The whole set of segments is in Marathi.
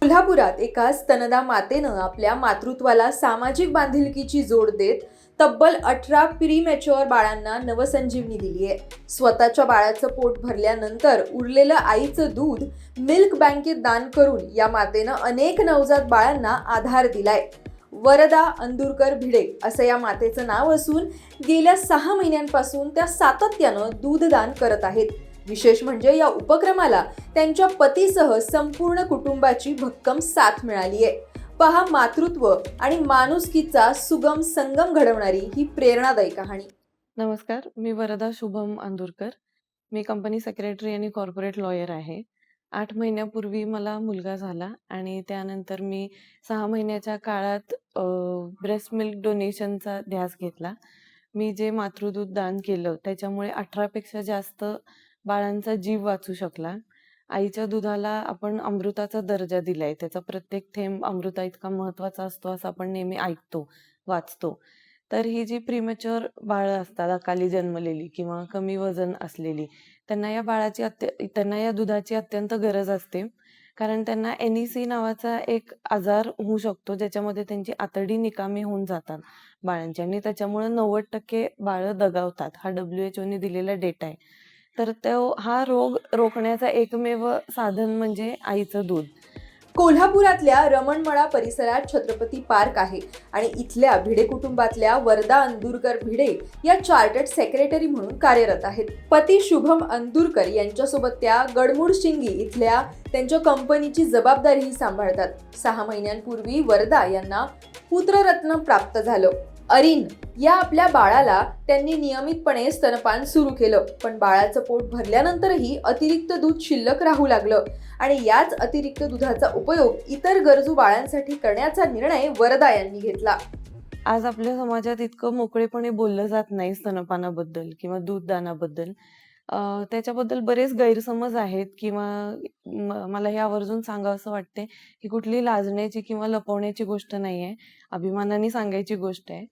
कोल्हापुरात एका स्तनदा मातेनं आपल्या मातृत्वाला सामाजिक बांधिलकीची जोड देत तब्बल 18 प्रीमॅच्युअर बाळांना नवसंजीवनी दिली आहे. स्वतःच्या बाळाचं पोट भरल्यानंतर उरलेलं आईचं दूध मिल्क बँकेत दान करून या मातेनं अनेक नवजात बाळांना आधार दिलाय. वरदा अंदुरकर भिडे असं या मातेचं नाव असून गेल्या 6 महिन्यांपासून त्या सातत्यानं दूधदान करत आहेत. विशेष म्हणजे या उपक्रमाला त्यांच्या पतीसह संपूर्ण कुटुंबाची भक्कम साथ मिळाली आहे. पहा मातृत्व आणि माणुसकीचा सुगम संगम घडवणारी ही प्रेरणादायी कहाणी. नमस्कार, मी वरदा शुभम अंदुरकर. मी कंपनी सेक्रेटरी आणि कॉर्पोरेट लॉयर आहे. 8 महिन्यापूर्वी मला मुलगा झाला आणि त्यानंतर मी 6 महिन्याच्या काळात ब्रेस्ट मिल्क डोनेशनचा ध्यास घेतला. मी जे मातृदूध दान केलं त्याच्यामुळे 18 पेक्षा जास्त बाळांचा जीव वाचू शकला. आईच्या दुधाला आपण अमृताचा दर्जा दिलाय. त्याचा प्रत्येक थेंब अमृता इतका महत्त्वाचा असतो असं आपण नेहमी ऐकतो, वाचतो. तर ही जी प्रीमॅच्युअर बाळं असतात, अकाली जन्मलेली किंवा कमी वजन असलेली, त्यांना या दुधाची अत्यंत गरज असते. कारण त्यांना NEC नावाचा एक आजार होऊ शकतो, ज्याच्यामध्ये त्यांची आतडी निकामी होऊन जातात बाळांची आणि त्याच्यामुळे 90% बाळं दगावतात. हा WHO ने दिलेला डेटा आहे. तर हा रोग रोखण्याचा एकमेव साधन म्हणजे आईचं दूध. कोल्हापुरातल्या रमणमळा परिसरात छत्रपती पार्क आहे आणि इथल्या भिडे कुटुंबातल्या वरदा अंदुरकर भिडे या चार्टर्ड सेक्रेटरी म्हणून कार्यरत आहेत. पती शुभम अंदुरकर यांच्यासोबत त्या गडमुडशिंगी इथल्या त्यांच्या कंपनीची जबाबदारीही सांभाळतात. 6 महिन्यांपूर्वी वरदा यांना पुत्ररत्न प्राप्त झालं. अरिन या आपल्या बाळाला त्यांनी नियमितपणे स्तनपान सुरू केलं, पण बाळाचं पोट भरल्यानंतरही अतिरिक्त दूध शिल्लक राहू लागलं आणि याच अतिरिक्त दुधाचा उपयोग इतर गरजू बाळांसाठी करण्याचा निर्णय वरदा यांनी घेतला. आज आपल्या समाजात इतकं मोकळेपणे बोललं जात नाही स्तनपानाबद्दल किंवा दूधदानाबद्दल. त्याच्याबद्दल बरेच गैरसमज आहेत किंवा मला हे आवर्जून सांगावंसं वाटते की कुठली लाजण्याची किंवा लपवण्याची गोष्ट नाही आहे, अभिमानाने सांगायची गोष्ट आहे.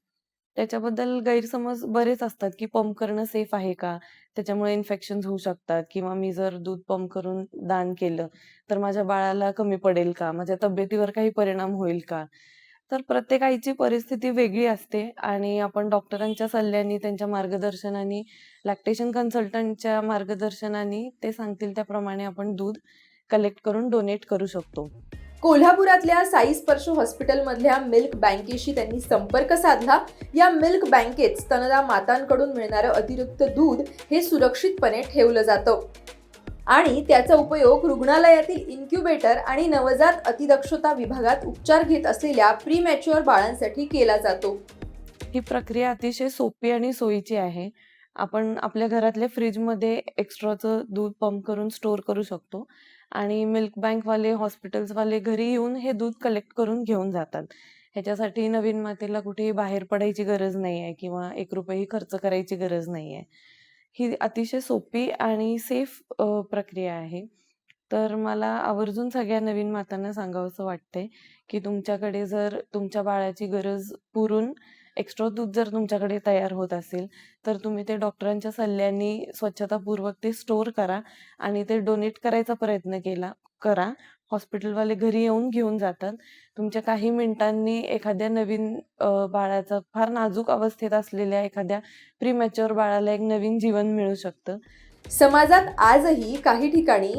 त्याच्याबद्दल गैरसमज बरेच असतात की पंप करणं सेफ आहे का, त्याच्यामुळे इन्फेक्शन होऊ शकतात किंवा मी जर दूध पंप करून दान केलं तर माझ्या बाळाला कमी पडेल का, माझ्या तब्येतीवर काही परिणाम होईल का. तर प्रत्येक आईची परिस्थिती वेगळी असते आणि आपण डॉक्टरांच्या सल्ल्याने, त्यांच्या मार्गदर्शनाने, लॅक्टेशन कन्सल्टंटच्या मार्गदर्शनाने ते सांगतील त्याप्रमाणे आपण दूध कलेक्ट करून डोनेट करू शकतो. कोल्हापुरातल्या साई स्पर्श हॉस्पिटलमधल्या मिल्क बँकेशी त्यांनी संपर्क साधला. या मिल्क बँकेत स्तनदा मातांकडून मिळणारं अतिरिक्त दूध हे सुरक्षितपणे ठेवलं जातं आणि त्याचा उपयोग रुग्णालयातील इन्क्युबेटर आणि नवजात अतिदक्षता विभागात उपचार घेत असलेल्या प्रीमॅच्युअर बाळांसाठी केला जातो. ही प्रक्रिया अतिशय सोपी आणि सोयीची आहे. आपण आपल्या घरातल्या फ्रीजमध्ये एक्स्ट्राचं दूध पंप करून स्टोअर करू शकतो आणि मिल्क बँकवाले, हॉस्पिटल्सवाले घरी येऊन हे दूध कलेक्ट करून घेऊन जातात. ह्याच्यासाठी नवीन मातेला कुठेही बाहेर पडायची गरज नाही आहे किंवा 1 रुपयाही खर्च करायची गरज नाही आहे. ही अतिशय सोपी आणि सेफ प्रक्रिया आहे. तर मला आवर्जून सगळ्या नवीन मातांना सांगावंसं वाटतंय की तुमच्याकडे जर तुमच्या बाळाची गरज पुरून एक्स्ट्रा दूध जर तुमच्याकडे तयार होत असेल तर तुम्ही ते डॉक्टरांच्या सल्ल्याने स्वच्छतापूर्वक ते स्टोअर करा आणि ते डोनेट करायचा प्रयत्न करा. हॉस्पिटलवाले घरी येऊन घेऊन जातात. तुमच्या काही मिनिटांनी एखाद्या नवीन बाळाचा, फार नाजूक अवस्थेत असलेल्या एखाद्या प्रीमॅच्युअर बाळाला एक नवीन जीवन मिळू शकतं. समाजात आजही काही ठिकाणी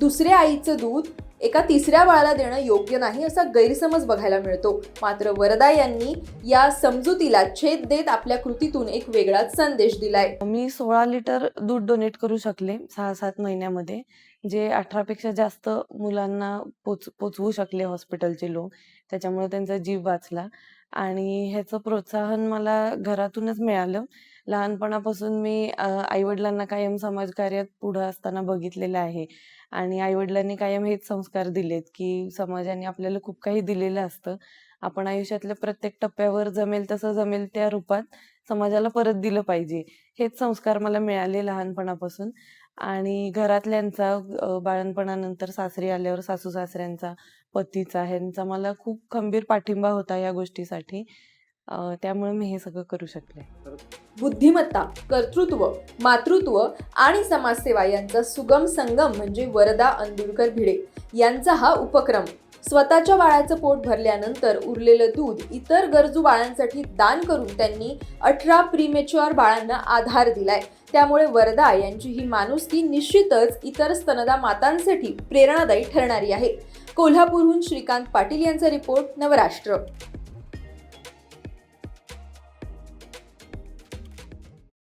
दुसऱ्या आईचं दूध एका तिसऱ्या बाळाला देणं योग्य नाही असा गैरसमज बघायला मिळतो. मात्र वरदा यांनी या समजुतीला छेद देत आपल्या कृतीतून एक वेगळाच संदेश दिलाय. मी 16 लिटर दूध डोनेट करू शकले 6-7 महिन्यामध्ये, जे 18 पेक्षा जास्त मुलांना पोचवू शकले हॉस्पिटलचे लोक. त्याच्यामुळे त्यांचा जीव वाचला आणि ह्याचं प्रोत्साहन मला घरातूनच मिळालं. लहानपणापासून मी आईवडिलांना कायम समाजकार्यात पुढं असताना बघितलेलं आहे आणि आईवडिलांनी कायम हेच संस्कार दिलेत की समाजाने आपल्याला खूप काही दिलेलं असतं. आपण आयुष्यातल्या प्रत्येक टप्प्यावर जमेल तसं, जमेल त्या रूपात समाजाला परत दिलं पाहिजे. हेच संस्कार मला मिळाले लहानपणापासून आणि घरातल्यांचा, बाळंतपणानंतर सासरी आल्यावर सासू-सासऱ्यांचा, पतीचा, ह्यांचा मला खूप खंबीर पाठिंबा होता या गोष्टीसाठी. त्यामुळे मी हे सगळं करू शकले. बुद्धिमत्ता, कर्तृत्व, मातृत्व आणि समाजसेवा यांचा सुगम संगम म्हणजे वरदा अंदुरकर भिडे यांचा हा उपक्रम. स्वतःच्या बाळाचं पोट भरल्यानंतर उरलेलं दूध इतर गरजू बाळांसाठी दान करून त्यांनी 18 प्रीमेच्युअर बाळांना आधार दिलाय. त्यामुळे वरदा यांची ही माणुसकी निश्चितच इतर स्तनदा मातांसाठी प्रेरणादायी ठरणारी आहे. कोल्हापूरहून श्रीकांत पाटील यांचा रिपोर्ट, नवराष्ट्र.